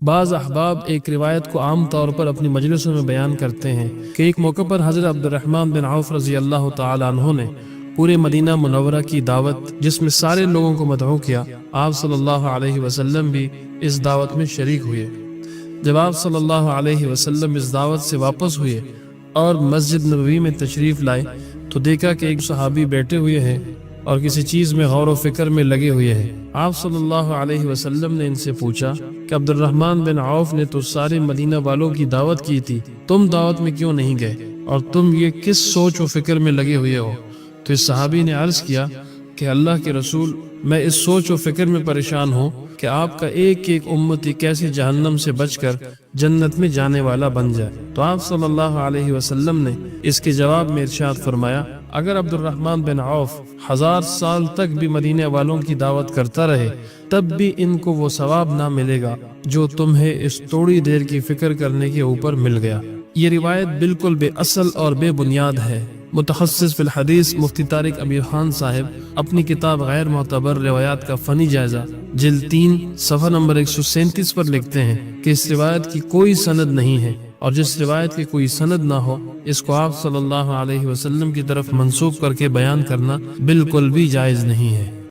بعض احباب ایک روایت کو عام طور پر اپنی مجلسوں میں بیان کرتے ہیں کہ ایک موقع پر حضرت عبد الرحمن بن عوف رضی اللہ تعالی عنہ نے پورے مدینہ منورہ کی دعوت جس میں سارے لوگوں کو مدعو کیا، آپ صلی اللہ علیہ وسلم بھی اس دعوت میں شریک ہوئے۔ جب آپ صلی اللہ علیہ وسلم اس دعوت سے واپس ہوئے اور مسجد نبوی میں تشریف لائے تو دیکھا کہ ایک صحابی بیٹھے ہوئے ہیں اور کسی چیز میں غور و فکر میں لگے ہوئے ہیں۔ آپ صلی اللہ علیہ وسلم نے ان سے پوچھا کہ عبد الرحمن بن عوف نے تو سارے مدینہ والوں کی دعوت کی تھی، تم دعوت میں کیوں نہیں گئے اور تم یہ کس سوچ و فکر میں لگے ہوئے ہو؟ تو اس صحابی نے عرض کیا کہ اللہ کے رسول، میں اس سوچ و فکر میں پریشان ہوں کہ آپ کا ایک ایک امتی کیسے جہنم سے بچ کر جنت میں جانے والا بن جائے۔ تو آپ صلی اللہ علیہ وسلم نے اس کے جواب میں ارشاد فرمایا، اگر عبد الرحمن بن عوف 1000 سال تک بھی مدینہ والوں کی دعوت کرتا رہے تب بھی ان کو وہ ثواب نہ ملے گا جو تمہیں اس تھوڑی دیر کی فکر کرنے کے اوپر مل گیا۔ یہ روایت بالکل بے اصل اور بے بنیاد ہے۔ متخصص فی الحدیث مفتی طارق امیر خان صاحب اپنی کتاب غیر معتبر روایات کا فنی جائزہ جلد 3 صفحہ نمبر 137 پر لکھتے ہیں کہ اس روایت کی کوئی سند نہیں ہے، اور جس روایت کی کوئی سند نہ ہو اس کو آپ صلی اللہ علیہ وسلم کی طرف منسوب کر کے بیان کرنا بالکل بھی جائز نہیں ہے۔